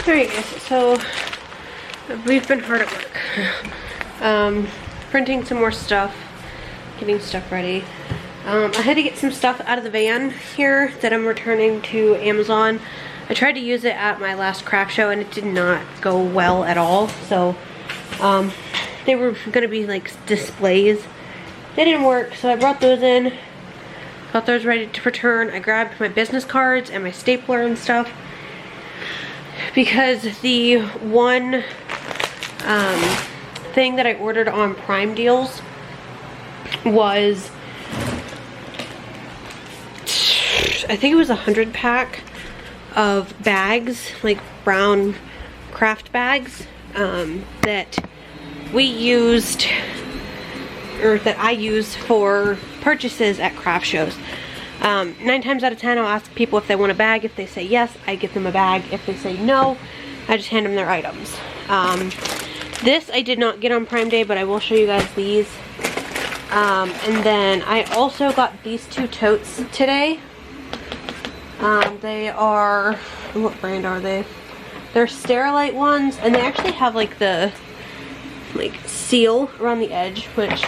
Alright guys, so we've been hard at work. Printing some more stuff, getting stuff ready. I had to get some stuff out of the van here that I'm returning to Amazon. I tried to use it at my last craft show and it did not go well at all. So they were gonna be like displays. They didn't work, so I brought those in. Got those ready to return. I grabbed my business cards and my stapler and stuff, because the one thing that I ordered on Prime Deals was, I think it was a 100-pack of bags, like brown craft bags, that we used, or that I use for purchases at craft shows. 9 times out of 10 I'll ask people if they want a bag. If they say yes, I get them a bag. If they say no, I just hand them their items. This I did not get on Prime Day, but I will show you guys these. And then I also got these 2 totes today. They are, what brand are they? They're Sterilite ones, and they actually have like the seal around the edge, which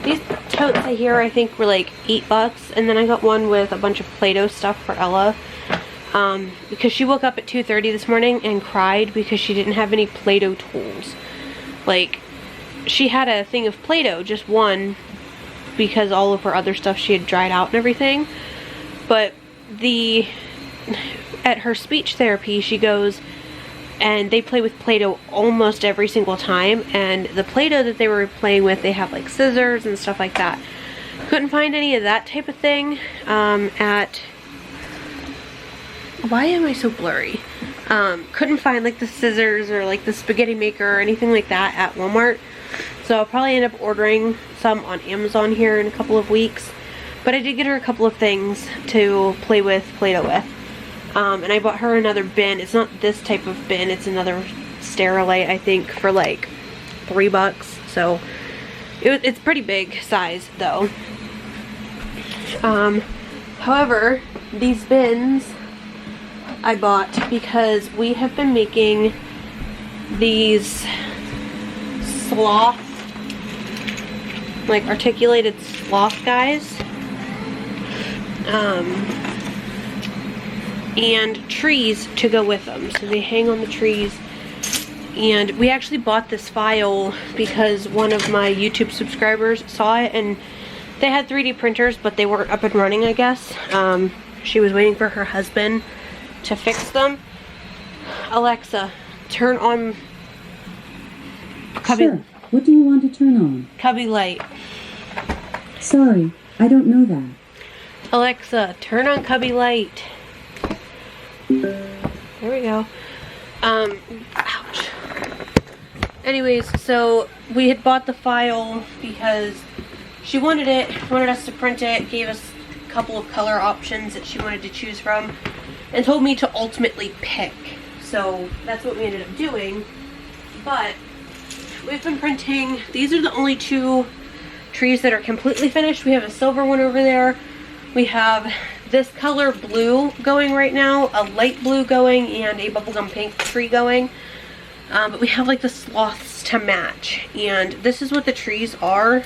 these totes here I think were like $8, and then I got one with a bunch of Play-Doh stuff for Ella, because she woke up at 2:30 this morning and cried because she didn't have any Play-Doh tools. Like, she had a thing of Play-Doh, just one, because all of her other stuff she had dried out and everything. But at her speech therapy, she goes, and they play with Play-Doh almost every single time, and the Play-Doh that they were playing with, they have like scissors and stuff like that. Couldn't find any of that type of thing why am I so blurry? Couldn't find like the scissors or like the spaghetti maker or anything like that at Walmart, so I'll probably end up ordering some on Amazon here in a couple of weeks. But I did get her a couple of things to play with Play-Doh with. And I bought her another bin. It's not this type of bin, it's another Sterilite, I think, for like $3. So it's pretty big size though. However, these bins I bought because we have been making these Sloth, like articulated Sloth guys. And trees to go with them, so they hang on the trees. And we actually bought this file because one of my YouTube subscribers saw it, and they had 3D printers but they weren't up and running, I guess. She was waiting for her husband to fix them. Alexa, turn on cubby. Sure. What do you want to turn on? Cubby light. Sorry, I don't know that. Alexa, turn on cubby light. There we go. Ouch. Anyways, so we had bought the file because she wanted us to print it, gave us a couple of color options that she wanted to choose from, and told me to ultimately pick. So that's what we ended up doing. But we've been printing, these are the only 2 trees that are completely finished. We have a silver one over there. We have this color blue going right now, a light blue going, and a bubblegum pink tree going. But we have like the sloths to match. And this is what the trees are.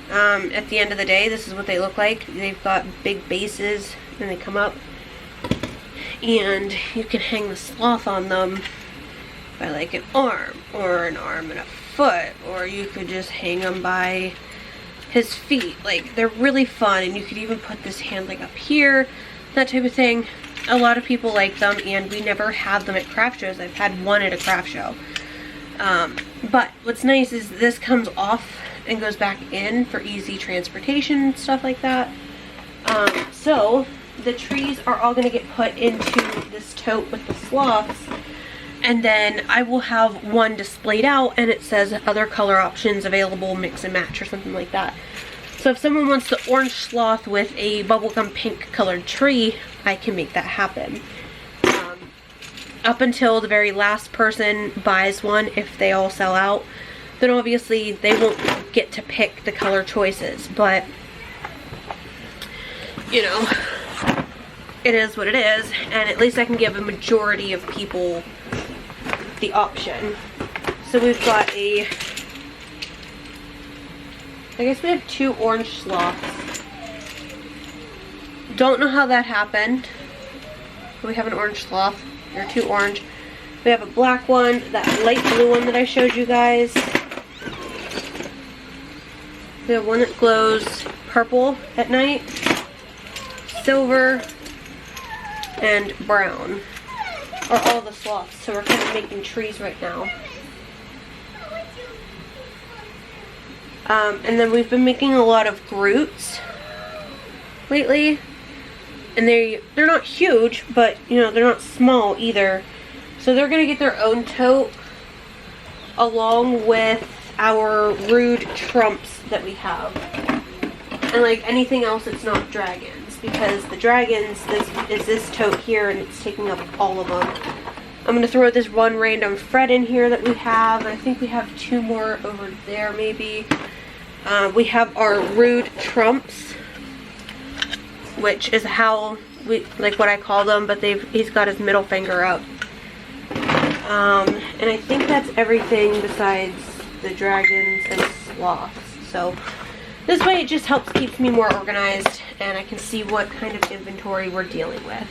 At the end of the day, this is what they look like. They've got big bases and they come up. And you can hang the sloth on them by like an arm and a foot. Or you could just hang them by his feet. Like, they're really fun, and you could even put this hand like up here, that type of thing. A lot of people like them, and we never have them at craft shows. I've had one at a craft show. But what's nice is this comes off and goes back in for easy transportation and stuff like that. So the trees are all going to get put into this tote with the sloths, and then I will have one displayed out and it says other color options available, mix and match or something like that. So if someone wants the orange sloth with a bubblegum pink colored tree, I can make that happen. Up until the very last person buys one, if they all sell out, then obviously they won't get to pick the color choices. But, you know, it is what it is, and at least I can give a majority of people the option. So we've got I guess we have 2 orange sloths. Don't know how that happened. We have an orange sloth, or 2 orange. We have a black one, that light blue one that I showed you guys. We have one that glows purple at night, silver, and brown are all the sloths. So we're kind of making trees right now. And then we've been making a lot of Groots lately. And they're not huge, but you know, they're not small either. So they're gonna get their own tote along with our rude trumps that we have. And like anything else that's not dragons, because the dragons is this tote here and it's taking up all of them. I'm gonna throw this one random Fred in here that we have. I think we have 2 more over there maybe. We have our rude trumps, which is how like what I call them, but he's got his middle finger up. And I think that's everything besides the dragons and sloths. So this way it just keeps me more organized, and I can see what kind of inventory we're dealing with.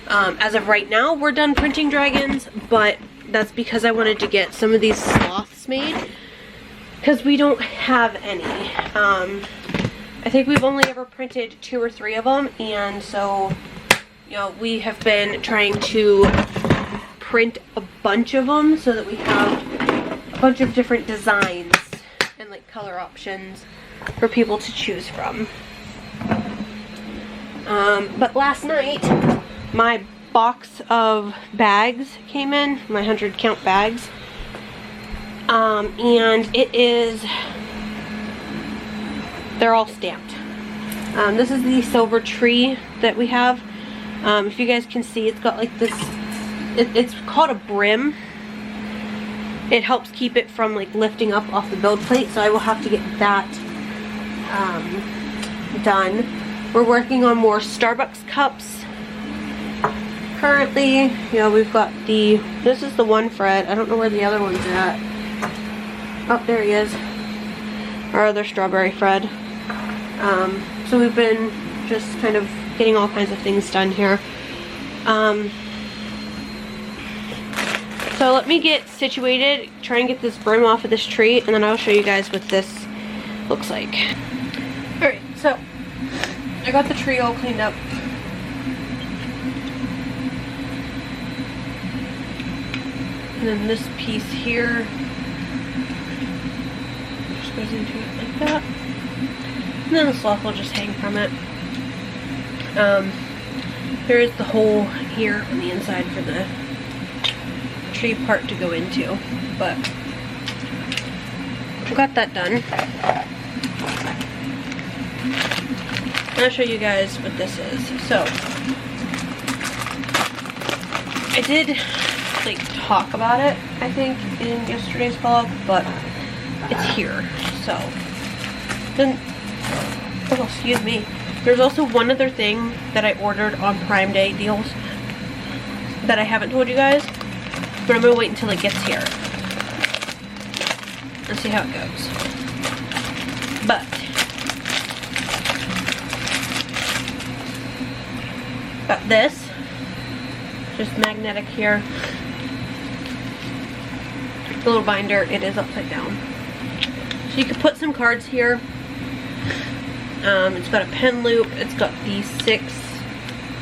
As of right now, we're done printing dragons, but that's because I wanted to get some of these sloths made, because we don't have any. I think we've only ever printed 2 or 3 of them, and so, you know, we have been trying to print a bunch of them so that we have a bunch of different designs and like color options for people to choose from. But last night, my box of bags came in, my 100 count bags, and they're all stamped. This is the silver tree that we have. If you guys can see, it's got like this, it's called a brim. It helps keep it from like lifting up off the build plate, so I will have to get that done. We're working on more Starbucks cups currently. You know, we've got this is the one Fred. I don't know where the other one's at. Oh, there he is. Our other strawberry Fred. So we've been just kind of getting all kinds of things done here. So let me get situated, try and get this brim off of this tree, and then I'll show you guys what this looks like. Alright, so I got the tree all cleaned up. And then this piece here just goes into it like that. And then the sloth will just hang from it. There is the hole here on the inside for the tree part to go into, but I got that done. I'll show you guys what this is. So I did like talk about it, I think, in yesterday's vlog, but it's here. So then, oh, excuse me. There's also one other thing that I ordered on Prime Day deals that I haven't told you guys, but I'm gonna wait until it gets here and see how it goes. But got this, just magnetic here. The little binder, it is upside down. So you can put some cards here. It's got a pen loop. It's got the 6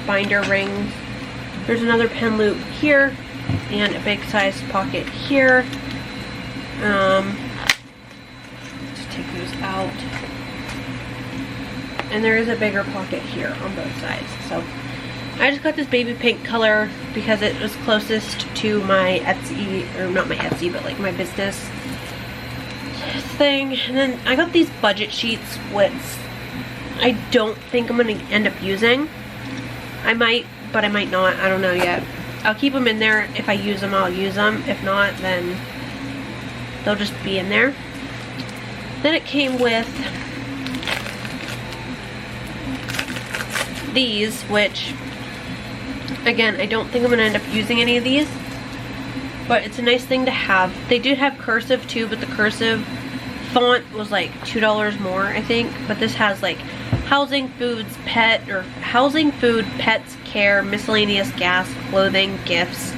binder rings. There's another pen loop here and a big size pocket here. Just take those out. And there is a bigger pocket here on both sides. So I just got this baby pink color because it was closest to my Etsy, or not my Etsy, but like my business thing. And then I got these budget sheets, which I don't think I'm going to end up using. I might, but I might not. I don't know yet. I'll keep them in there. If I use them, I'll use them. If not, then they'll just be in there. Then it came with these, which Again, I don't think I'm gonna end up using any of these, but it's a nice thing to have. They do have cursive too, but the cursive font was like $2 more, I think. But this has like housing, foods, housing, food, pets, care, miscellaneous, gas, clothing, gifts,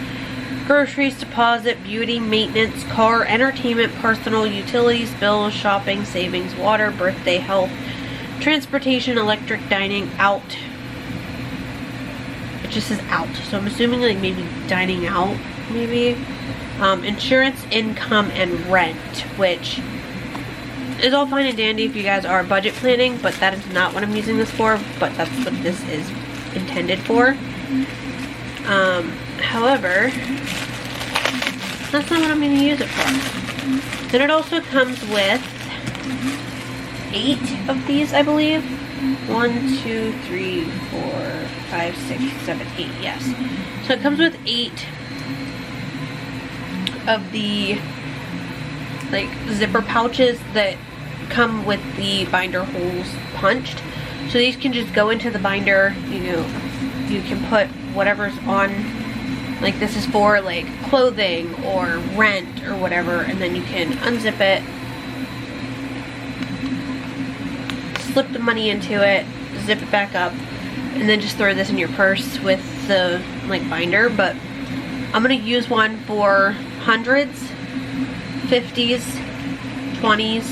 groceries, deposit, beauty, maintenance, car, entertainment, personal, utilities, bills, shopping, savings, water, birthday, health, transportation, electric, dining, out. It just says out, so I'm assuming like maybe dining out, maybe. Insurance, income, and rent, which is all fine and dandy if you guys are budget planning, but that is not what I'm using this for, but that's what this is intended for. However, that's not what I'm going to use it for. Then it also comes with 8 of these, I believe. 1, 2, 3, 4, 5, 6, 7, 8, yes. So it comes with 8 of the like zipper pouches that come with the binder holes punched. So these can just go into the binder, you know, you can put whatever's on, like this is for like clothing or rent or whatever, and then you can unzip it, slip the money into it, zip it back up, and then just throw this in your purse with the like binder. But I'm gonna use one for hundreds, 50s, 20s,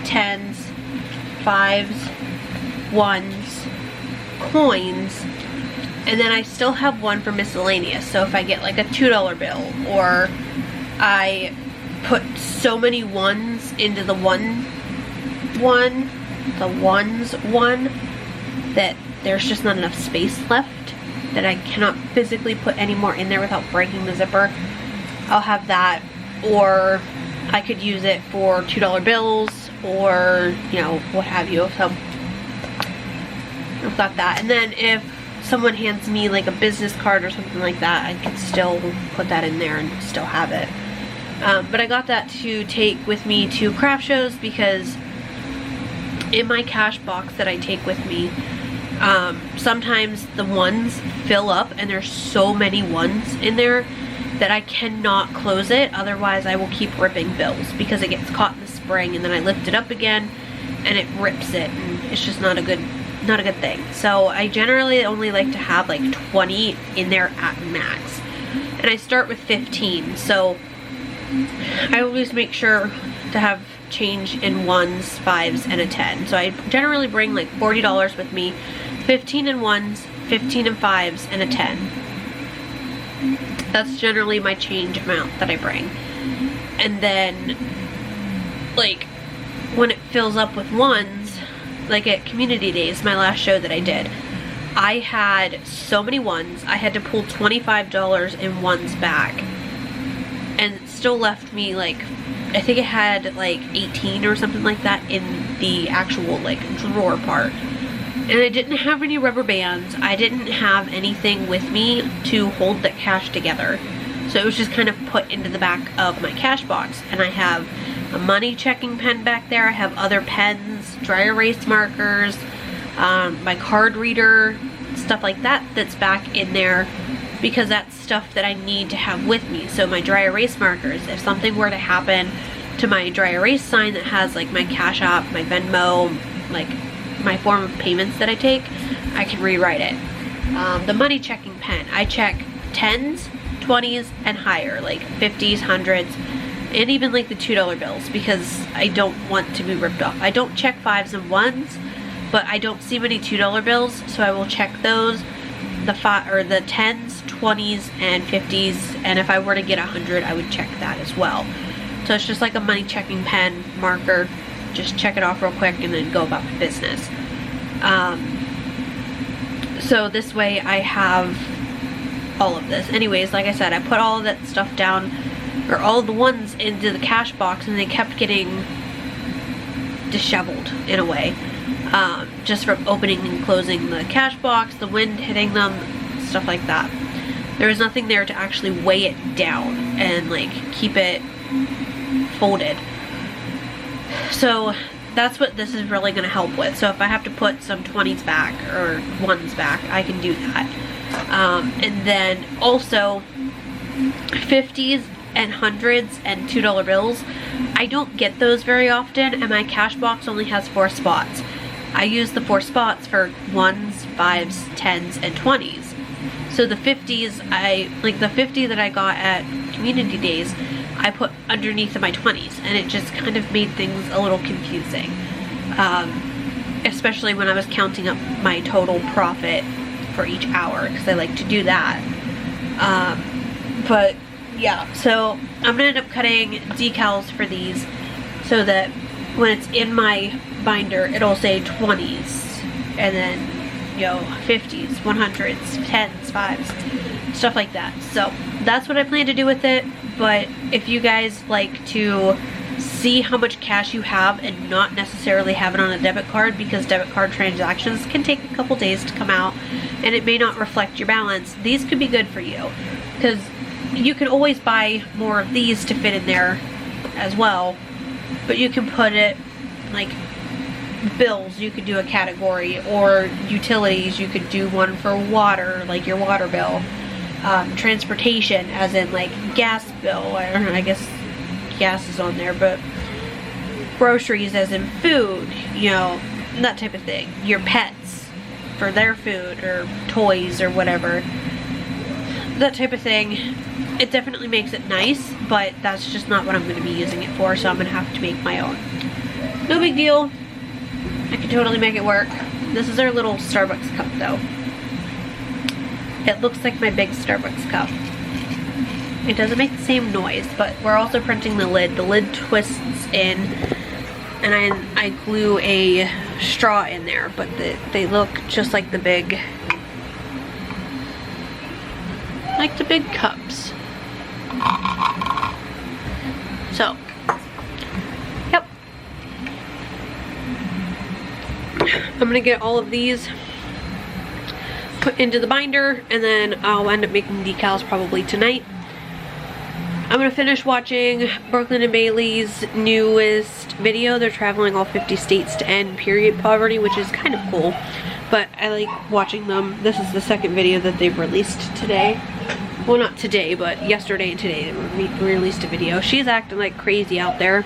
10s, 5s, 1s, coins, and then I still have one for miscellaneous. So if I get like a $2 bill, or I put so many ones into the ones one, that there's just not enough space left, that I cannot physically put any more in there without breaking the zipper, I'll have that. Or I could use it for $2 bills, or, you know, what have you. So I've got that. And then if someone hands me like a business card or something like that, I can still put that in there and still have it. But I got that to take with me to craft shows, because in my cash box that I take with me, sometimes the ones fill up and there's so many ones in there that I cannot close it. Otherwise I will keep ripping bills, because it gets caught in the spring and then I lift it up again and it rips it, and it's just not a good thing. So I generally only like to have like 20 in there at max, and I start with 15. So I always make sure to have change in 1s, 5s, and a 10. So I generally bring like $40 with me, 15 in 1s, 15 in 5s, and a 10. That's generally my change amount that I bring. And then like when it fills up with 1s, like at community days, my last show that I did, I had so many 1s, I had to pull $25 in 1s back, and it still left me like, I think it had like 18 or something like that in the actual like drawer part. And I didn't have any rubber bands. I didn't have anything with me to hold that cash together. So it was just kind of put into the back of my cash box. And I have a money checking pen back there. I have other pens, dry erase markers, my card reader, stuff like that that's back in there, because that's stuff that I need to have with me. So my dry erase markers, if something were to happen to my dry erase sign that has like my Cash App, my Venmo, like my form of payments that I take, I can rewrite it. The money checking pen, I check 10s, 20s, and higher, like 50s, 100s, and even like the $2 bills, because I don't want to be ripped off. I don't check 5s and 1s, but I don't see many $2 bills, so I will check those, the 10s, 20s, and 50s, and if I were to get 100, I would check that as well. So it's just like a money checking pen, marker, just check it off real quick and then go about my business. So this way I have all of this. Anyways, like I said, I put all of that stuff down, or all of the ones, into the cash box, and they kept getting disheveled in a way, just from opening and closing the cash box, the wind hitting them, stuff like that. There was nothing there to actually weigh it down and like keep it folded. So that's what this is really going to help with. So if I have to put some 20s back or 1s back, I can do that. And then also 50s and 100s and $2 bills. I don't get those very often, and my cash box only has 4 spots. I use the 4 spots for 1s, 5s, 10s, and 20s. So the 50s, like the 50 that I got at community days, I put underneath of my 20s, and it just kind of made things a little confusing. Especially when I was counting up my total profit for each hour, because I like to do that. But yeah, so I'm gonna end up cutting decals for these so that when it's in my binder, it'll say 20s, and then, you know, 50s, 100s, 10s, 5s, stuff like that. So that's what I plan to do with it. But if you guys like to see how much cash you have and not necessarily have it on a debit card, because debit card transactions can take a couple days to come out and it may not reflect your balance, these could be good for you, because you can always buy more of these to fit in there as well. But you can put it like bills, you could do a category, or utilities, you could do one for water, like your water bill. Transportation, as in like gas bill, I don't know, I guess gas is on there, but groceries as in food, you know, that type of thing. Your pets for their food or toys or whatever, that type of thing. It definitely makes it nice, but that's just not what I'm going to be using it for, so I'm going to have to make my own. No big deal. I can totally make it work. This is our little Starbucks cup though. It looks like my big Starbucks cup. It doesn't make the same noise, but we're also printing the lid. The lid twists in, and I glue a straw in there, but they look just like the big cups. So, yep. I'm gonna get all of these put into the binder, and then I'll end up making decals probably tonight. I'm gonna finish watching Brooklyn and Bailey's newest video. They're traveling all 50 states to end period poverty, which is kind of cool, but I like watching them. This is the second video that they've released today. Well, not today, but yesterday and today they released a video. She's acting like crazy out there.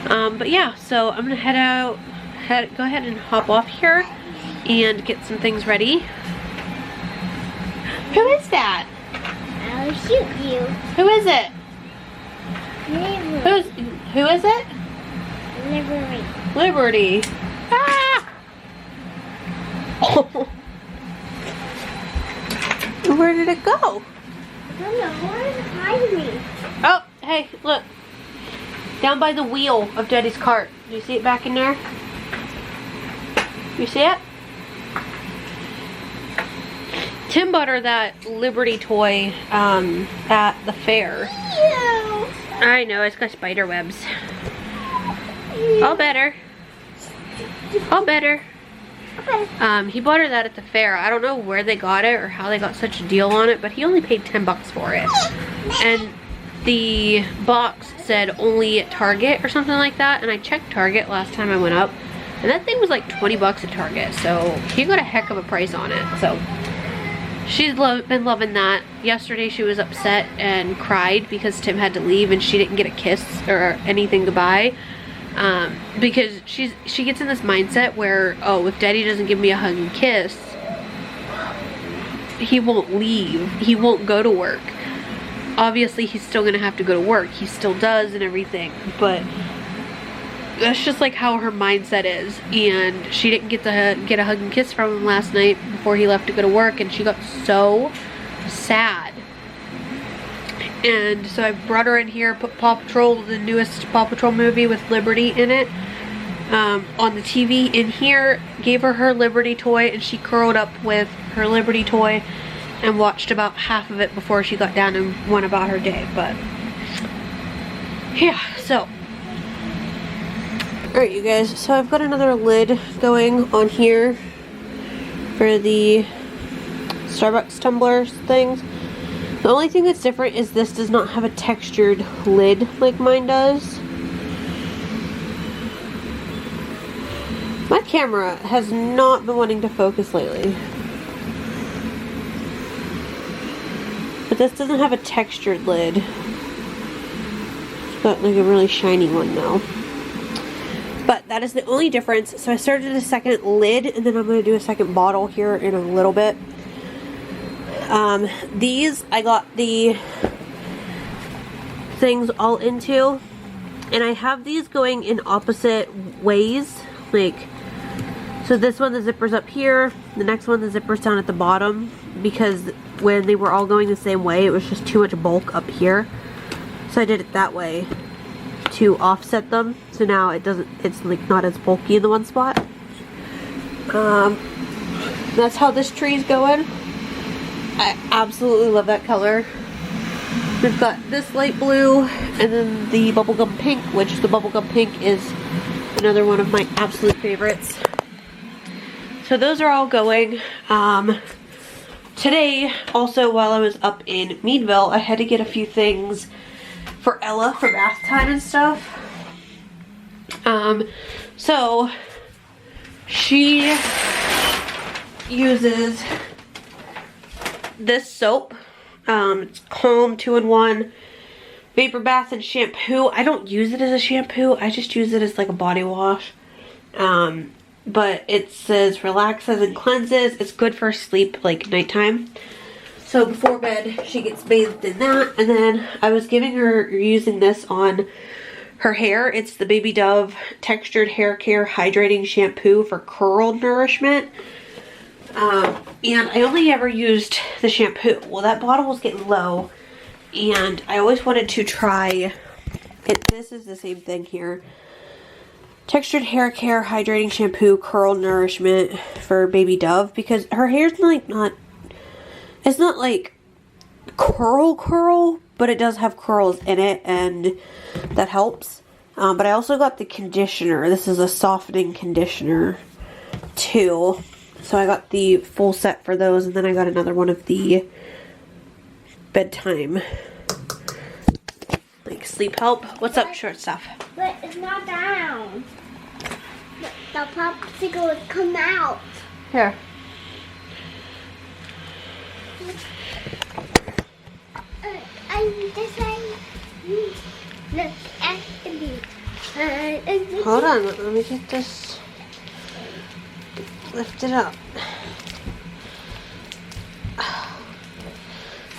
But yeah, so I'm gonna go ahead and hop off here and get some things ready. Who is that? I'll shoot you. Who is it? Liberty. Who is it? Liberty. Liberty. Ah! Oh. Where did it go? I don't know. Where is it hiding me? Oh, hey, look. Down by the wheel of Daddy's cart. Do you see it back in there? You see it? Tim bought her that Liberty toy at the fair. Ew. I know, it's got spider webs. All better. All better. He bought her that at the fair. I don't know where they got it or how they got such a deal on it, but he only paid 10 bucks for it. And the box said only at Target or something like that, and I checked Target last time I went up, and that thing was like 20 bucks at Target, so he got a heck of a price on it. So she's been loving that. Yesterday she was upset and cried because Tim had to leave and she didn't get a kiss or anything goodbye. Because she gets in this mindset where, oh, if Daddy doesn't give me a hug and kiss, he won't leave. He won't go to work. Obviously, he's still gonna have to go to work. He still does and everything, but that's just like how her mindset is. And she didn't get a hug and kiss from him last night before he left to go to work, and she got so sad. And so I brought her in here, put Paw Patrol, the newest Paw Patrol movie with Liberty in it, on the TV in here, gave her Liberty toy, and she curled up with her Liberty toy and watched about half of it before she got down and went about her day. But yeah, so alright you guys, so I've got another lid going on here for the Starbucks tumblers things. The only thing that's different is this does not have a textured lid like mine does. My camera has not been wanting to focus lately. But this doesn't have a textured lid. It's got like a really shiny one though. But that is the only difference. So I started a second lid, and then I'm going to do a second bottle here in a little bit. These, I got the things all into, and I have these going in opposite ways. Like, so this one, the zipper's up here. The next one, the zipper's down at the bottom. Because when they were all going the same way, it was just too much bulk up here. So I did it that way to offset them, so now it's like not as bulky in the one spot. That's how this tree's going. I absolutely love that color. We've got this light blue and then the bubblegum pink, which the bubblegum pink is another one of my absolute favorites. So those are all going. Today, also while I was up in Meadville, I had to get a few things for Ella for bath time and stuff. So she uses this soap. It's Calm 2-in-1 vapor bath and shampoo. I don't use it as a shampoo. I just use it as like a body wash. But it says relaxes and cleanses. It's good for sleep, like nighttime. So before bed, she gets bathed in that. And then I was using this on her hair. It's the Baby Dove Textured Hair Care Hydrating Shampoo for curl nourishment. And I only ever used the shampoo. Well, that bottle was getting low. And I always wanted to try it. This is the same thing here. Textured Hair Care Hydrating Shampoo Curl Nourishment for Baby Dove. Because her hair's like it's not like curl, but it does have curls in it, and that helps. But I also got the conditioner. This is a softening conditioner too. So I got the full set for those, and then I got another one of the bedtime, like sleep help. What's up, short stuff? But it's not down. The popsicle has come out. Here. I'm just like, look at me. Hold on, let me get this. Lift it up.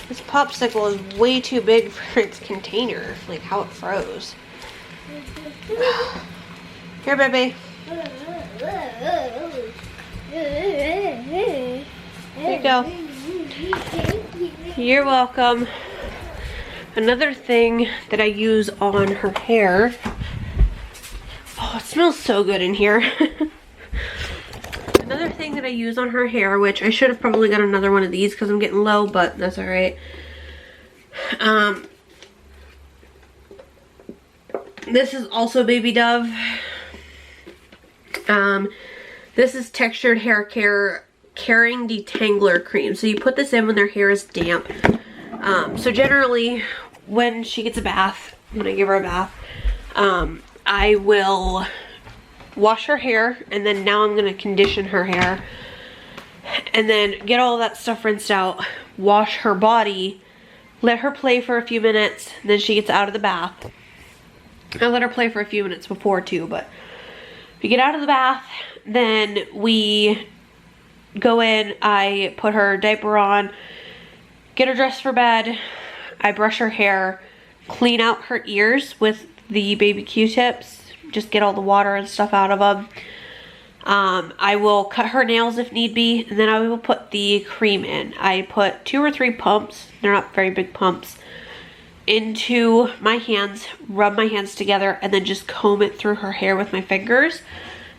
This popsicle is way too big for its container. Like how it froze. Here, baby. Here you go. You're welcome. Another thing that I use on her hair. Oh, it smells so good in here. Another thing that I use on her hair, which I should have probably got another one of these because I'm getting low, but that's alright. This is also Baby Dove. This is Textured Hair Care Caring Detangler Cream. So you put this in when their hair is damp. So generally, when she gets a bath, when I give her a bath, I will wash her hair, and then now I'm going to condition her hair, and then get all that stuff rinsed out, wash her body, let her play for a few minutes, then she gets out of the bath. I let her play for a few minutes before too, but we get out of the bath, then we go in, I put her diaper on, get her dressed for bed, I brush her hair, clean out her ears with the baby Q-tips, just get all the water and stuff out of them. I will cut her nails if need be, and then I will put the cream in. I put 2 or 3 pumps, they're not very big pumps, into my hands, rub my hands together, and then just comb it through her hair with my fingers,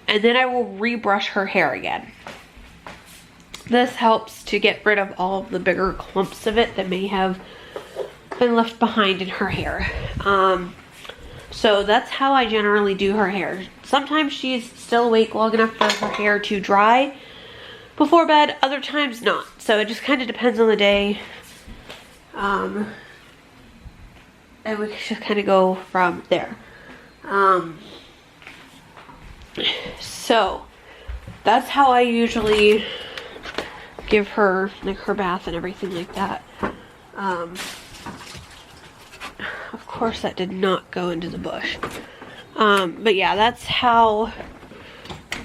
and then I will rebrush her hair again. This helps to get rid of all of the bigger clumps of it that may have been left behind in her hair. So that's how I generally do her hair. Sometimes she's still awake long enough for her hair to dry before bed, other times not. So it just kind of depends on the day. And we just kind of go from there. So that's how I usually give her like her bath and everything like that. Of course that did not go into the bush. But yeah, that's how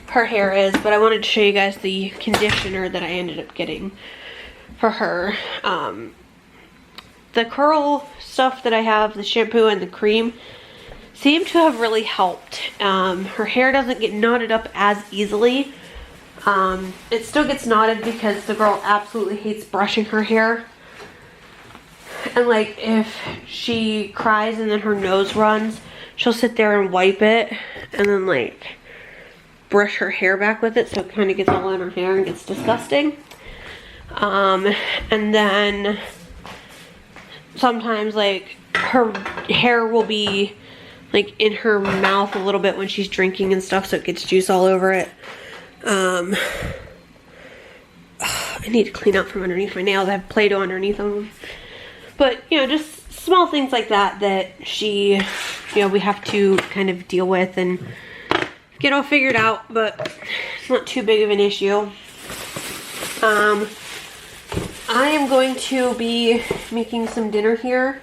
her hair is. But I wanted to show you guys the conditioner that I ended up getting for her. The curl stuff that I have, the shampoo and the cream, seem to have really helped. Her hair doesn't get knotted up as easily. It still gets knotted because the girl absolutely hates brushing her hair. And like if she cries and then her nose runs, she'll sit there and wipe it and then like brush her hair back with it, so it kind of gets all in her hair and gets disgusting. And then sometimes like her hair will be like in her mouth a little bit when she's drinking and stuff, so it gets juice all over it. I need to clean out from underneath my nails. I have Play-Doh underneath them. But, you know, just small things like that that she, you know, we have to kind of deal with and get all figured out, but it's not too big of an issue. I am going to be making some dinner here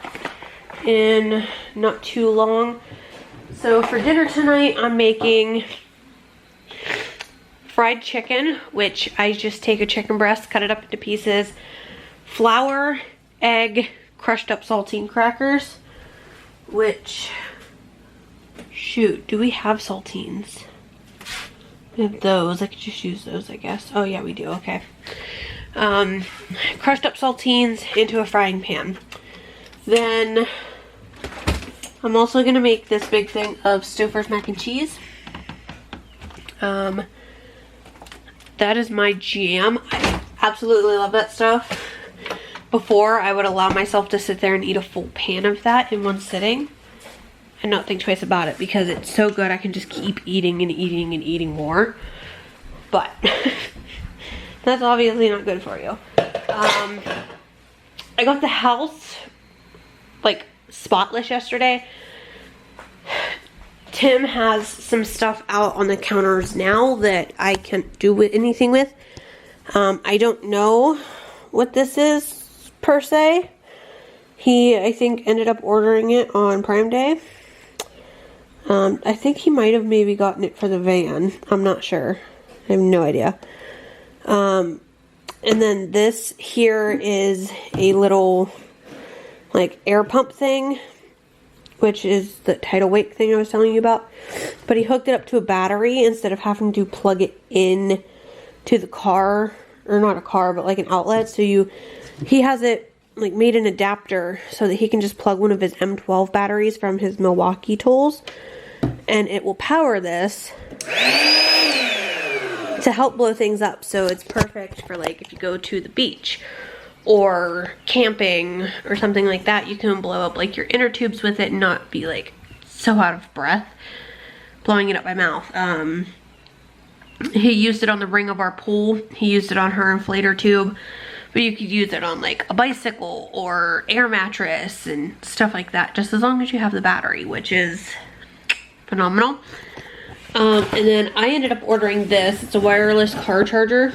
in not too long. So for dinner tonight, I'm making fried chicken, which I just take a chicken breast, cut it up into pieces, flour, egg, crushed up saltine crackers, which, shoot, do we have saltines? We have those. I could just use those, I guess. Oh yeah, we do. Okay. Crushed up saltines into a frying pan. Then I'm also gonna make this big thing of Stouffer's mac and cheese. That is my jam. I absolutely love that stuff. Before, I would allow myself to sit there and eat a full pan of that in one sitting and not think twice about it because it's so good I can just keep eating and eating and eating more. But that's obviously not good for you. I got the house like spotless yesterday. Tim has some stuff out on the counters now that I can't do anything with. I don't know what this is per se. He, I think, ended up ordering it on Prime Day. I think he might have maybe gotten it for the van. I'm not sure. I have no idea. And then this here is a little like air pump thing, which is the tidal wake thing I was telling you about. But he hooked it up to a battery instead of having to plug it in to the car, or not a car, but like an outlet. So he has it like made an adapter so that he can just plug one of his M12 batteries from his Milwaukee tools, and it will power this to help blow things up. So it's perfect for like if you go to the beach or camping or something like that, you can blow up like your inner tubes with it and not be like so out of breath blowing it up my mouth. He used it on the ring of our pool. He used it on her inflator tube, but you could use it on like a bicycle or air mattress and stuff like that, just as long as you have the battery, which is phenomenal. And then I ended up ordering this. It's a wireless car charger,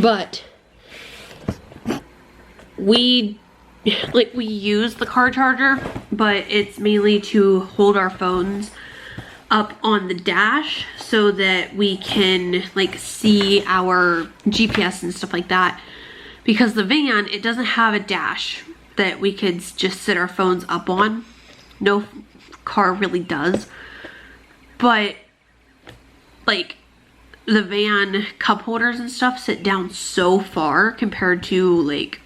but we use the car charger, but it's mainly to hold our phones up on the dash so that we can like see our GPS and stuff like that, because the van, it doesn't have a dash that we could just sit our phones up on. No car really does, but like the van cup holders and stuff sit down so far compared to like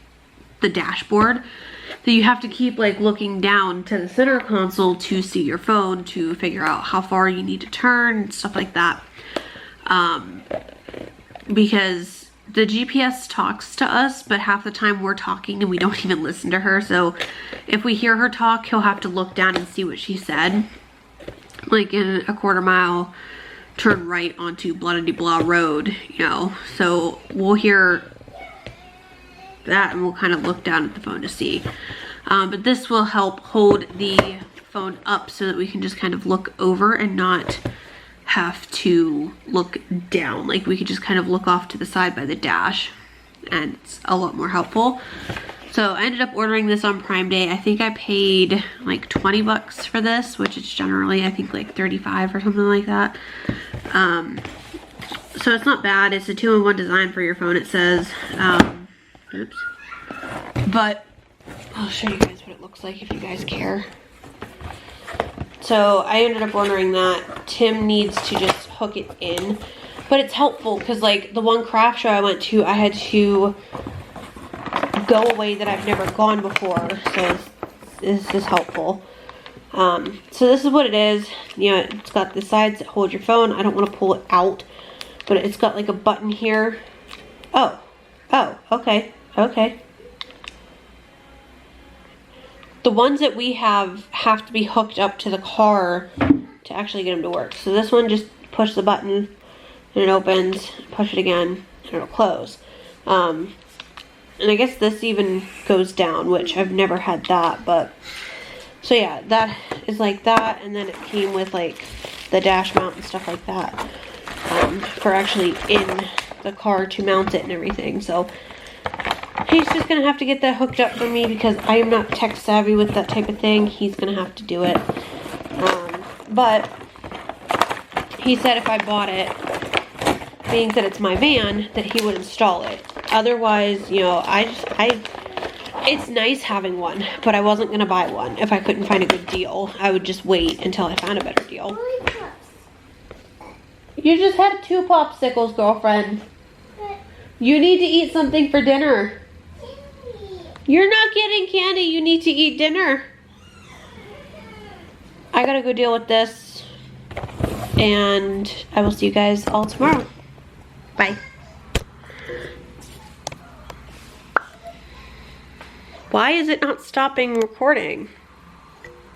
the dashboard that you have to keep like looking down to the center console to see your phone, to figure out how far you need to turn and stuff like that. Because the GPS talks to us, but half the time we're talking and we don't even listen to her. So if we hear her talk, he'll have to look down and see what she said. Like in a quarter mile, turn right onto blah de blah road, you know. So we'll hear that and we'll kind of look down at the phone to see. But this will help hold the phone up so that we can just kind of look over and not have to look down. Like we could just kind of look off to the side by the dash, and it's a lot more helpful. So So I ended up ordering this on Prime Day. I think I paid like 20 bucks for this, which is generally I think like 35 or something like that. So it's not bad. It's a 2-in-1 design for your phone, it says. Oops. But I'll show you guys what it looks like if you guys care. So I ended up ordering that. Tim needs to just hook it in. But it's helpful because like the one craft show I went to, I had to go away that I've never gone before. So this is helpful. So this is what it is. You know, it's got the sides that hold your phone. I don't want to pull it out. But it's got like a button here. Oh, okay. The ones that we have to be hooked up to the car to actually get them to work. So this one, just push the button and it opens, push it again and it'll close. And I guess this even goes down, which I've never had that, but so yeah, that is like that. And then it came with like the dash mount and stuff like that, for actually in the car to mount it and everything. So he's just gonna have to get that hooked up for me because I am not tech savvy with that type of thing. He's gonna have to do it. But he said if I bought it, being that it's my van, that he would install it. Otherwise, you know, it's nice having one, but I wasn't gonna buy one if I couldn't find a good deal. I would just wait until I found a better deal. You just had 2 popsicles, girlfriend. You need to eat something for dinner. You're not getting candy. You need to eat dinner. I gotta go deal with this. And I will see you guys all tomorrow. Bye. Why is it not stopping recording?